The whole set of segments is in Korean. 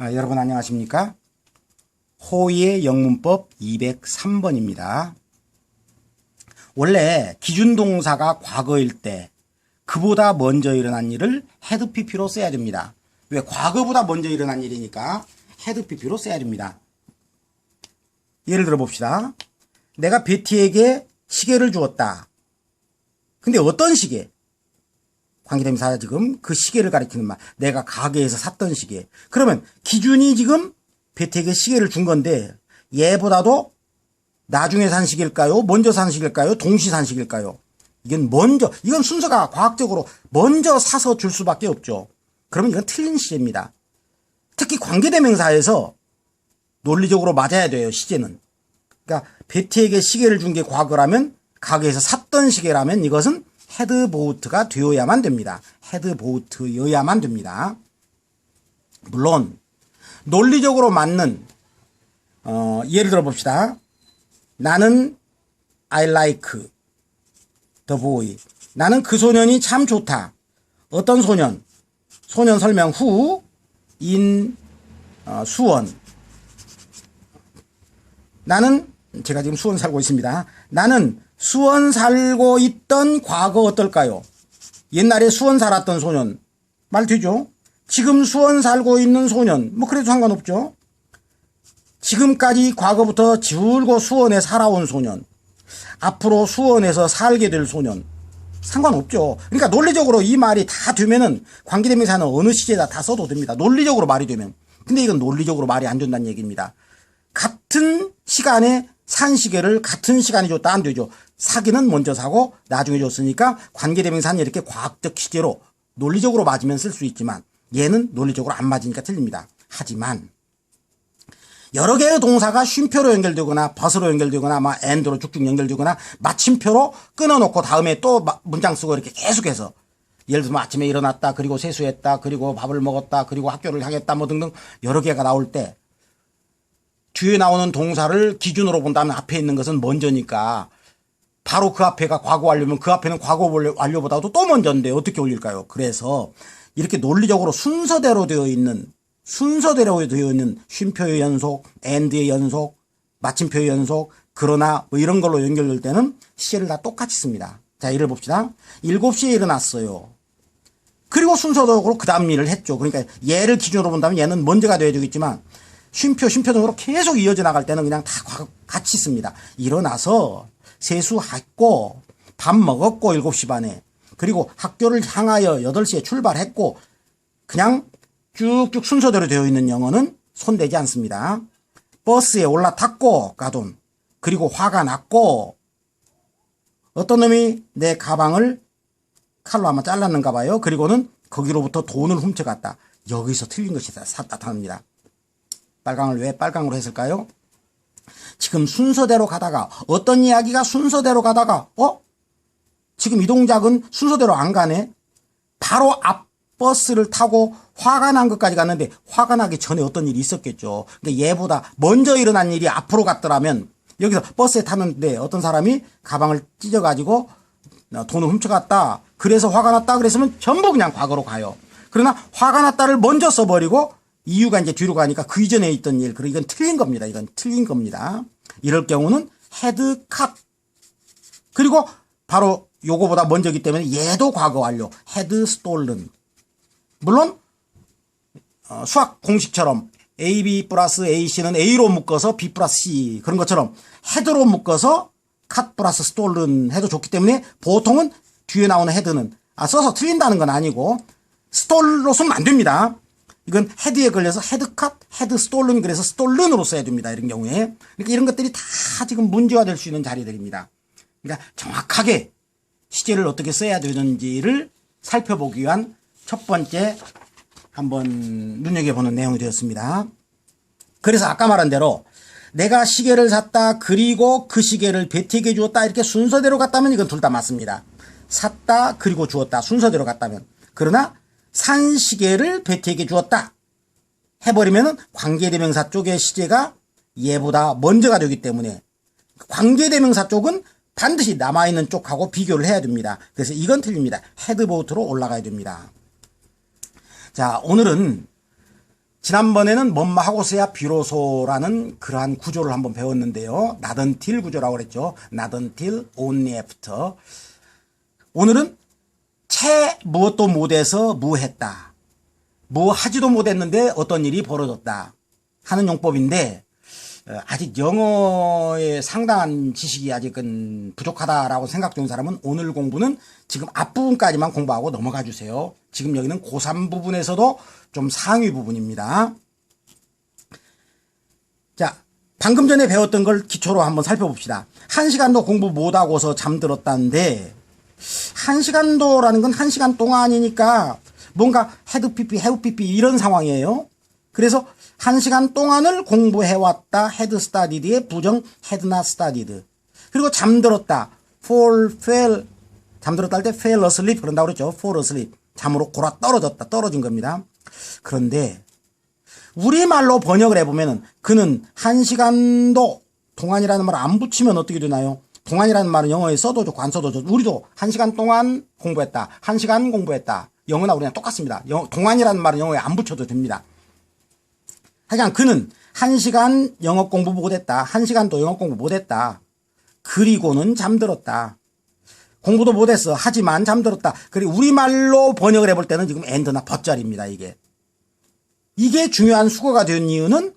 여러분 안녕하십니까? 호의의 영문법 203번입니다. 원래 기준동사가 과거일 때 그보다 먼저 일어난 일을 had pp로 써야 됩니다. 왜? 과거보다 먼저 일어난 일이니까 had pp로 써야 됩니다. 예를 들어 봅시다. 내가 베티에게 시계를 주었다. 근데 어떤 시계? 관계대명사 지금 그 시계를 가리키는 말. 내가 가게에서 샀던 시계. 그러면 기준이 지금 베티에게 시계를 준 건데 얘보다도 나중에 산 시계일까요? 먼저 산 시계일까요? 동시 산 시계일까요? 이건 순서가 과학적으로 먼저 사서 줄 수밖에 없죠. 그러면 이건 틀린 시제입니다. 특히 관계대명사에서 논리적으로 맞아야 돼요, 시제는. 그러니까 베티에게 시계를 준 게 과거라면 가게에서 샀던 시계라면 이것은 had bought가 되어야만 됩니다. had bought여야만 됩니다. 물론 논리적으로 맞는 예를 들어 봅시다. 나는 I like the boy. 나는 그 소년이 참 좋다. 어떤 소년? 소년 설명 후 in 수원. 나는 제가 지금 수원 살고 있습니다. 나는 수원 살고 있던 과거 어떨까요? 옛날에 수원 살았던 소년 말 되죠? 지금 수원 살고 있는 소년 뭐 그래도 상관없죠. 지금까지 과거부터 줄고 수원에 살아온 소년, 앞으로 수원에서 살게 될 소년 상관없죠. 그러니까 논리적으로 이 말이 다 되면은 관계대명사는 어느 시제다 다 써도 됩니다. 논리적으로 말이 되면. 근데 이건 논리적으로 말이 안 된다는 얘기입니다. 같은 시간에 산 시계를 같은 시간에 줬다 안 되죠. 사기는 먼저 사고 나중에 줬으니까 관계대명사는 이렇게 과학적 시제로 논리적으로 맞으면 쓸 수 있지만 얘는 논리적으로 안 맞으니까 틀립니다. 하지만 여러 개의 동사가 쉼표로 연결되거나 벗으로 연결되거나 and로 쭉쭉 연결되거나 마침표로 끊어놓고 다음에 또 문장 쓰고 이렇게 계속해서 예를 들면 아침에 일어났다, 그리고 세수했다, 그리고 밥을 먹었다, 그리고 학교를 향했다 뭐 등등 여러 개가 나올 때 뒤에 나오는 동사를 기준으로 본다면 앞에 있는 것은 먼저니까 바로 그 앞에가 과거 완료면 그 앞에는 과거 완료보다도 또 먼저인데 어떻게 올릴까요? 그래서 이렇게 논리적으로 순서대로 되어 있는 쉼표의 연속, and의 연속, 마침표의 연속, 그러나 뭐 이런 걸로 연결될 때는 시제를 다 똑같이 씁니다. 자, 예를 봅시다. 7시에 일어났어요. 그리고 순서적으로 그 다음 일을 했죠. 그러니까 얘를 기준으로 본다면 얘는 먼저가 되어야 되겠지만 쉼표 등으로 계속 이어져 나갈 때는 그냥 다 같이 씁니다. 일어나서 세수했고 밥 먹었고 7시 반에 그리고 학교를 향하여 8시에 출발했고 그냥 쭉쭉 순서대로 되어 있는 영어는 손대지 않습니다. 버스에 올라탔고 가돈 그리고 화가 났고 어떤 놈이 내 가방을 칼로 아마 잘랐는가 봐요. 그리고는 거기로부터 돈을 훔쳐갔다. 여기서 틀린 것이 나타납니다. 빨강을 왜 빨강으로 했을까요? 지금 순서대로 가다가 어떤 이야기가 순서대로 가다가 지금 이 동작은 순서대로 안 가네. 바로 앞 버스를 타고 화가 난 것까지 갔는데 화가 나기 전에 어떤 일이 있었겠죠. 근데 얘보다 먼저 일어난 일이 앞으로 갔더라면 여기서 버스에 탔는데 어떤 사람이 가방을 찢어가지고 돈을 훔쳐갔다. 그래서 화가 났다 그랬으면 전부 그냥 과거로 가요. 그러나 화가 났다를 먼저 써버리고 이유가 이제 뒤로 가니까 그 이전에 있던 일, 그리고 이건 틀린 겁니다. 이건 틀린 겁니다. 이럴 경우는 had cut. 그리고 바로 요거보다 먼저기 때문에 얘도 과거 완료. had stolen. 물론 수학 공식처럼 AB 플러스 AC는 A로 묶어서 B 플러스 C 그런 것처럼 had로 묶어서 cut 플러스 stolen 해도 좋기 때문에 보통은 뒤에 나오는 had는 써서 틀린다는 건 아니고 stole로 쓰면 안 됩니다. 이건 had에 걸려서 had cut, had stolen 그래서 stolen으로 써야 됩니다. 이런 경우에. 그러니까 이런 것들이 다 지금 문제가 될 수 있는 자리들입니다. 그러니까 정확하게 시제를 어떻게 써야 되는지를 살펴보기 위한 첫 번째 한번 눈여겨보는 내용이 되었습니다. 그래서 아까 말한 대로 내가 시계를 샀다 그리고 그 시계를 베티에게 주었다 이렇게 순서대로 갔다면 이건 둘 다 맞습니다. 샀다 그리고 주었다 순서대로 갔다면. 그러나 산 시계를 베티에게 주었다 해버리면은 관계대명사 쪽의 시제가 얘보다 먼저가 되기 때문에 관계대명사 쪽은 반드시 남아있는 쪽하고 비교를 해야 됩니다. 그래서 이건 틀립니다. 헤드보트로 올라가야 됩니다. 자, 오늘은 지난번에는 뭐뭐 하고서야 비로소라는 그러한 구조를 한번 배웠는데요. not until 구조라고 그랬죠. not until, only after. 오늘은 채 무엇도 못해서 무했다. 뭐 하지도 못했는데 어떤 일이 벌어졌다 하는 용법인데, 아직 영어에 상당한 지식이 아직은 부족하다라고 생각 중인 사람은 오늘 공부는 지금 앞부분까지만 공부하고 넘어가 주세요. 지금 여기는 고3 부분에서도 좀 상위 부분입니다. 자, 방금 전에 배웠던 걸 기초로 한번 살펴봅시다. 1시간도 공부 못하고서 잠들었다는데, 1시간도라는 건 1시간 동안이니까 뭔가 헤드 PP, 해우 PP 이런 상황이에요. 그래서 1시간 동안을 공부해왔다. 헤드 스타디드의 부정 헤드 나 스타디드. 그리고 잠들었다. fell 잠들었다 할 때 fell asleep 그런다고 그랬죠. fall asleep. 잠으로 골아 떨어졌다. 떨어진 겁니다. 그런데 우리말로 번역을 해보면은 그는 1시간도 동안이라는 말을 안 붙이면 어떻게 되나요? 동안이라는 말은 영어에 써도 좋고 안 써도 좋고 우리도 1시간 동안 공부했다. 1시간 공부했다. 영어나 우리랑 똑같습니다. 동안이라는 말은 영어에 안 붙여도 됩니다. 하여간 그는 1시간 영어 공부 못했다. 1시간도 영어 공부 못했다. 그리고는 잠들었다. 공부도 못했어. 하지만 잠들었다. 그리고 우리말로 번역을 해볼 때는 지금 and나 but자리입니다. 이게 중요한 수거가 된 이유는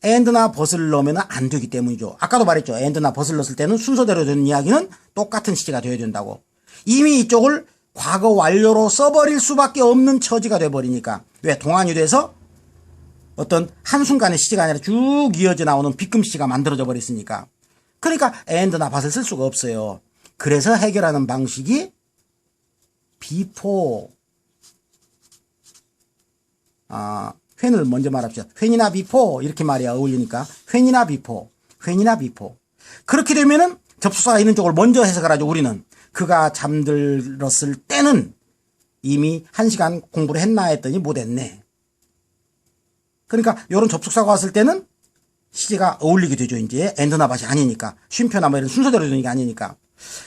and나 but을 넣으면 안 되기 때문이죠. 아까도 말했죠. and나 but을 넣었을 때는 순서대로 되는 이야기는 똑같은 시제가 되어야 된다고. 이미 이쪽을 과거 완료로 써버릴 수밖에 없는 처지가 돼버리니까. 왜? 동안이 돼서 어떤 한순간의 시제가 아니라 쭉 이어져 나오는 빗금 시제가 만들어져 버렸으니까. 그러니까 and나 but을 쓸 수가 없어요. 그래서 해결하는 방식이 before, when을 먼저 말합시다. when이나 before 이렇게 말이 어울리니까 when이나 before, when이나 before. 그렇게 되면은 접속사가 있는 쪽을 먼저 해석을 하죠. 우리는 그가 잠들었을 때는 이미 1시간 공부를 했나 했더니 못했네. 그러니까 이런 접속사가 왔을 때는 시제가 어울리게 되죠. 이제 and나 but이 아니니까 쉼표나 뭐 이런 순서대로 되는 게 아니니까.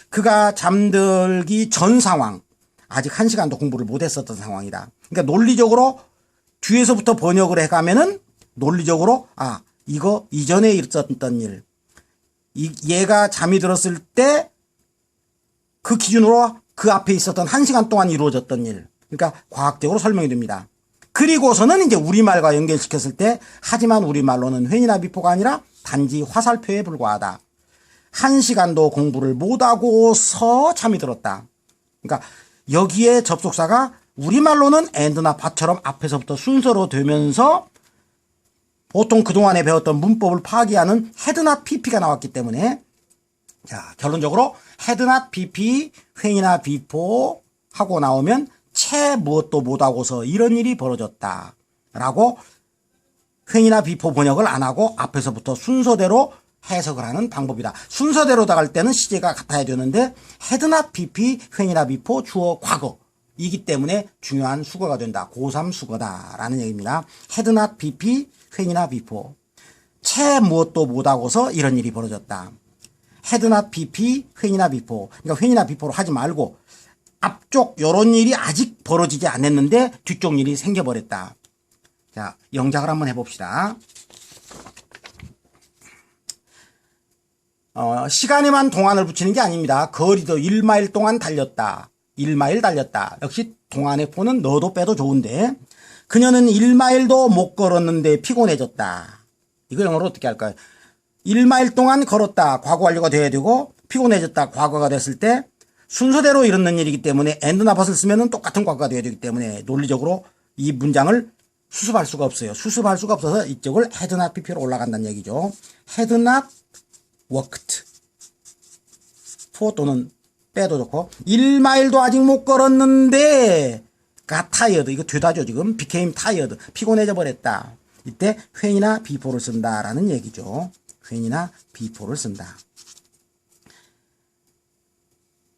그가 잠들기 전 상황, 아직 1시간도 공부를 못했었던 상황이다. 그러니까 논리적으로 뒤에서부터 번역을 해가면은 논리적으로 이거 이전에 있었던 일, 얘가 잠이 들었을 때 그 기준으로 그 앞에 있었던 1시간 동안 이루어졌던 일, 그러니까 과학적으로 설명이 됩니다. 그리고서는 이제 우리말과 연결시켰을 때 하지만 우리말로는 when이나 before가 아니라 단지 화살표에 불과하다. 1시간도 공부를 못하고서 잠이 들었다. 그러니까 여기에 접속사가 우리말로는 and나 but처럼 앞에서부터 순서로 되면서 보통 그동안에 배웠던 문법을 파기하는 had not pp가 나왔기 때문에 자, 결론적으로 had not pp, when이나 before 하고 나오면 채 무엇도 못하고서 이런 일이 벌어졌다 라고 when이나 before 번역을 안 하고 앞에서부터 순서대로 해석을 하는 방법이다. 순서대로 나갈 때는 시제가 같아야 되는데 had not pp, when이나 before 주어 과거이기 때문에 중요한 수거가 된다. 고3 수거다라는 얘기입니다. had not pp, when이나 before. 채 무엇도 못하고서 이런 일이 벌어졌다. had not pp, when이나 before. 그러니까 when이나 before로 하지 말고 앞쪽 요런 일이 아직 벌어지지 않았는데 뒤쪽 일이 생겨버렸다. 자, 영작을 한번 해봅시다. 시간에만 동안을 붙이는 게 아닙니다. 거리도 1마일 동안 달렸다. 1마일 달렸다. 역시 동안의 포는 넣어도 빼도 좋은데 그녀는 1마일도 못 걸었는데 피곤해졌다. 이거 영어로 어떻게 할까요? 1마일 동안 걸었다. 과거 완료가 돼야 되고 피곤해졌다. 과거가 됐을 때 순서대로 일어난 일이기 때문에 and나 but을 쓰면 똑같은 과거가 돼야 되기 때문에 논리적으로 이 문장을 수습할 수가 없어요. 수습할 수가 없어서 이쪽을 had not pp로 올라간다는 얘기죠. had not worked. for 또는 빼도 좋고 1마일도 아직 못 걸었는데 got tired. 이거 되다죠 지금. became tired. 피곤해져 버렸다. 이때 when이나 before를 쓴다라는 얘기죠. when이나 before를 쓴다.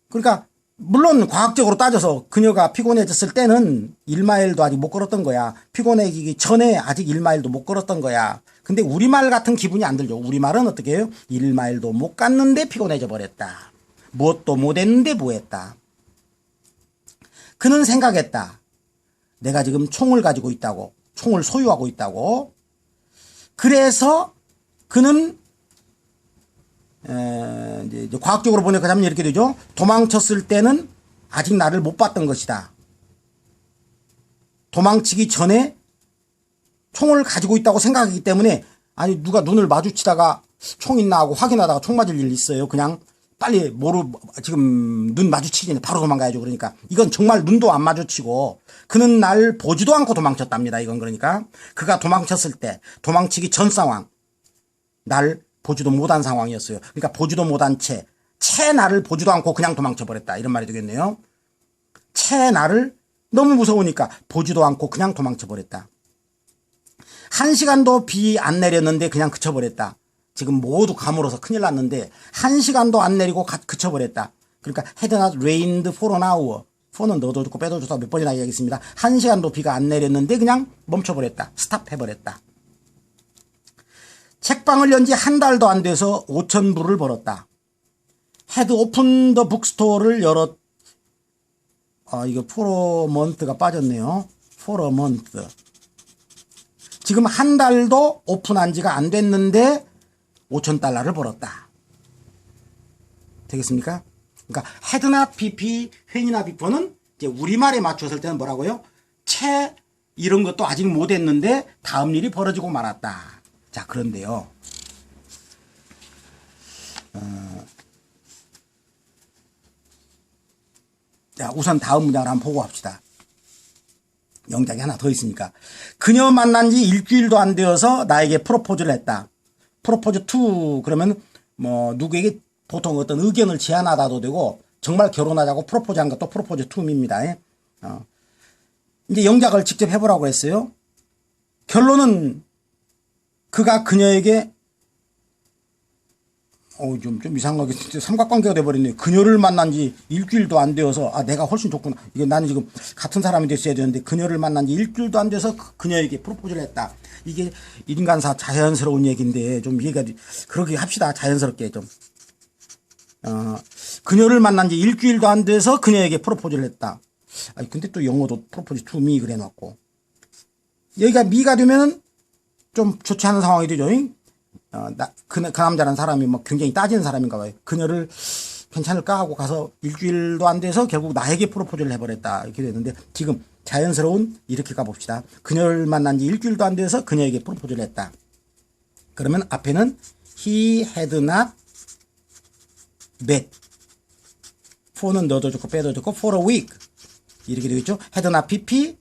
그러니까 물론 과학적으로 따져서 그녀가 피곤해졌을 때는 1마일도 아직 못 걸었던 거야. 피곤해지기 전에 아직 1마일도 못 걸었던 거야. 근데 우리말 같은 기분이 안 들죠. 우리말은 어떻게 해요? 1마일도 못 갔는데 피곤해져 버렸다. 무엇도 못했는데 뭐했다. 그는 생각했다. 내가 지금 총을 가지고 있다고. 총을 소유하고 있다고. 그래서 그는 이제 과학적으로 번역하자면 이렇게 되죠. 도망쳤을 때는 아직 나를 못 봤던 것이다. 도망치기 전에 총을 가지고 있다고 생각하기 때문에, 아니 누가 눈을 마주치다가 총 있나 하고 확인하다가 총 맞을 일 있어요. 그냥 빨리 지금 눈 마주치기 전에 바로 도망가야죠. 그러니까 이건 정말 눈도 안 마주치고 그는 날 보지도 않고 도망쳤답니다. 이건 그러니까 그가 도망쳤을 때 도망치기 전 상황, 날 보지도 못한 상황이었어요. 그러니까 보지도 못한 채 나를 보지도 않고 그냥 도망쳐 버렸다. 이런 말이 되겠네요. 채 나를 너무 무서우니까 보지도 않고 그냥 도망쳐 버렸다. 1시간도 비 안 내렸는데 그냥 그쳐버렸다. 지금 모두 가물어서 큰일 났는데 1시간도 안 내리고 그쳐버렸다. 그러니까 had not rained for an hour. for는 넣어도 좋고 빼도 좋다 몇 번이나 얘기했습니다. 1시간도 비가 안 내렸는데 그냥 멈춰버렸다. 스탑해버렸다. 책방을 연 지 한 달도 안 돼서 5,000불을 벌었다. had opened the bookstore를 이거 for a month가 빠졌네요. for a month. 지금 한 달도 오픈한 지가 안 됐는데 5,000달러를 벌었다. 되겠습니까? 그러니까 had나 pp, when이나 before는 이제 우리말에 맞췄을 때는 뭐라고요? 채 이런 것도 아직 못 했는데 다음 일이 벌어지고 말았다. 자, 그런데요. 자, 우선 다음 문장을 한번 보고 합시다. 영장이 하나 더 있으니까. 그녀 만난 지 일주일도 안 되어서 나에게 프로포즈를 했다. 프로포즈 투 그러면 뭐 누구에게 보통 어떤 의견을 제안하다도 되고 정말 결혼하자고 프로포즈한 것도 프로포즈 투입니다. 이제 영작을 직접 해보라고 했어요. 결론은 그가 그녀에게 좀 이상하게 삼각관계가 돼버렸네요. 그녀를 만난 지 일주일도 안 되어서 내가 훨씬 좋구나. 이게 나는 지금 같은 사람이 됐어야 되는데 그녀를 만난 지 일주일도 안 돼서 그녀에게 프로포즈를 했다. 이게 인간사 자연스러운 얘기인데 좀 이해가 그렇게 합시다. 자연스럽게 좀. 그녀를 만난 지 일주일도 안 돼서 그녀에게 프로포즈를 했다. 근데 또 영어도 프로포즈 투 미 그래 놨고 여기가 미가 되면은 좀 좋지 않은 상황이 되죠. 그 남자라는 사람이 뭐 굉장히 따지는 사람인가 봐요. 그녀를 괜찮을까 하고 가서 일주일도 안 돼서 결국 나에게 프로포즈를 해버렸다. 이렇게 됐는데 지금 자연스러운 이렇게 가봅시다. 그녀를 만난 지 일주일도 안 돼서 그녀에게 프로포즈를 했다. 그러면 앞에는 he had not met. for는 넣어도 좋고 빼도 좋고 for a week. 이렇게 되겠죠. had not pp,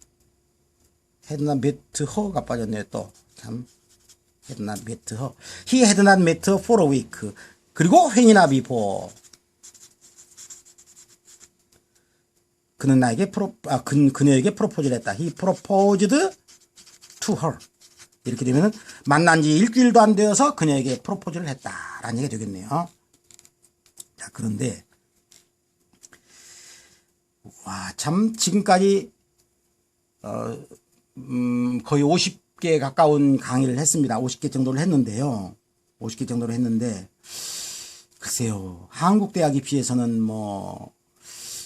had not met her가 빠졌네요. 또 참. had not met her. He had not met her for a week. 그리고 when이나 before. 그는 나에게 그녀에게 프로포즈를 했다. He proposed to her. 이렇게 되면은 만난 지 일주일도 안 되어서 그녀에게 프로포즈를 했다라는 얘기가 되겠네요. 자, 그런데 참 지금까지 거의 50개 가까운 강의를 했습니다. 50개 정도를 했는데요. 50개 정도를 했는데 글쎄요. 한국 대학에 비해서는 뭐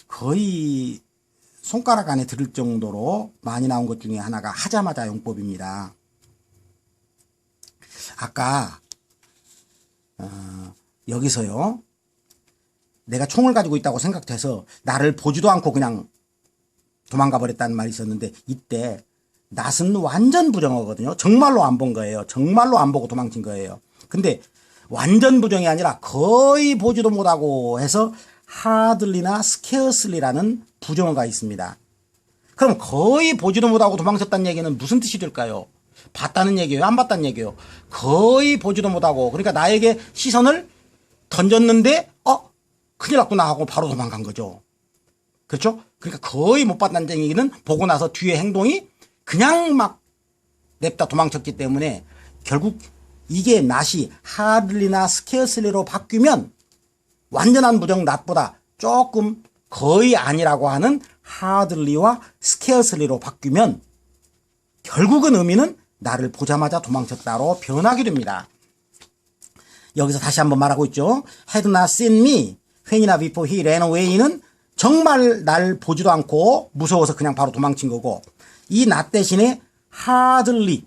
거의 손가락 안에 들을 정도로 많이 나온 것 중에 하나가 하자마자 용법입니다. 아까 여기서요. 내가 총을 가지고 있다고 생각해서 나를 보지도 않고 그냥 도망가 버렸다는 말이 있었는데 이때 낫은 완전 부정어거든요. 정말로 안 본 거예요. 정말로 안 보고 도망친 거예요. 근데 완전 부정이 아니라 거의 보지도 못하고 해서 hardly나 scarcely라는 부정어가 있습니다. 그럼 거의 보지도 못하고 도망쳤다는 얘기는 무슨 뜻이 될까요? 봤다는 얘기예요? 안 봤다는 얘기예요? 거의 보지도 못하고 그러니까 나에게 시선을 던졌는데 큰일 났구나 하고 바로 도망간 거죠. 그렇죠? 그러니까 거의 못 봤다는 얘기는 보고 나서 뒤에 행동이 그냥 막 냅다 도망쳤기 때문에 결국 이게 낫이 hardly나 scarcely로 바뀌면 완전한 부정 낫보다 조금 거의 아니라고 하는 hardly와 scarcely로 바뀌면 결국은 의미는 나를 보자마자 도망쳤다로 변하게 됩니다. 여기서 다시 한번 말하고 있죠. had not seen me when이나 before he ran away는 정말 날 보지도 않고 무서워서 그냥 바로 도망친 거고 이 not 대신에 hardly,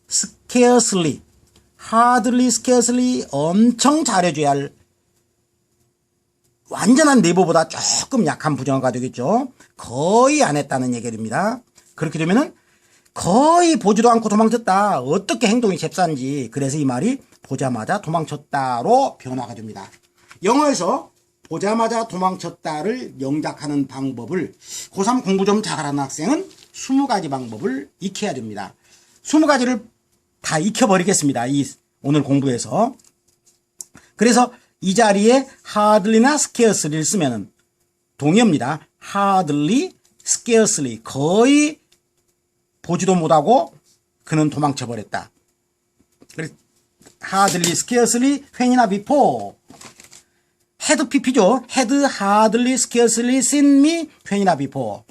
scarcely, hardly, scarcely 엄청 잘해줘야 할 완전한 네버보다 조금 약한 부정어가 되겠죠. 거의 안 했다는 얘기가 됩니다. 그렇게 되면은 거의 보지도 않고 도망쳤다. 어떻게 행동이 잽싼지. 그래서 이 말이 보자마자 도망쳤다로 변화가 됩니다. 영어에서 보자마자 도망쳤다를 영작하는 방법을 고3 공부 좀 잘하는 학생은 20가지 방법을 익혀야 됩니다. 20가지를 다 익혀버리겠습니다. 오늘 공부에서. 그래서 이 자리에 hardly나 scarcely를 쓰면은 동의어입니다. hardly, scarcely 거의 보지도 못하고 그는 도망쳐버렸다. hardly, scarcely, when이나 before. had pp죠. had hardly, scarcely seen me, when이나 before.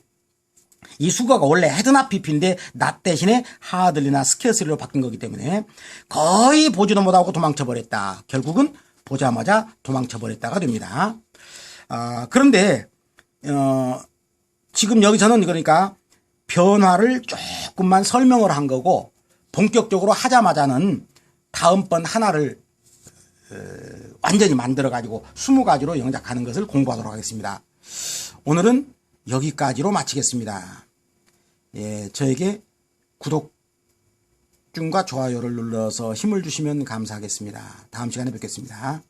이 수거가 원래 had나 pp인데 not 대신에 hardly나 scarcely로 바뀐 거기 때문에 거의 보지도 못하고 도망쳐버렸다. 결국은 보자마자 도망쳐버렸다가 됩니다. 그런데 지금 여기서는 그러니까 변화를 조금만 설명을 한 거고 본격적으로 하자마자는 다음번 하나를 완전히 만들어가지고 20가지로 영작하는 것을 공부하도록 하겠습니다. 오늘은 여기까지로 마치겠습니다. 예, 저에게 구독 중과 좋아요를 눌러서 힘을 주시면 감사하겠습니다. 다음 시간에 뵙겠습니다.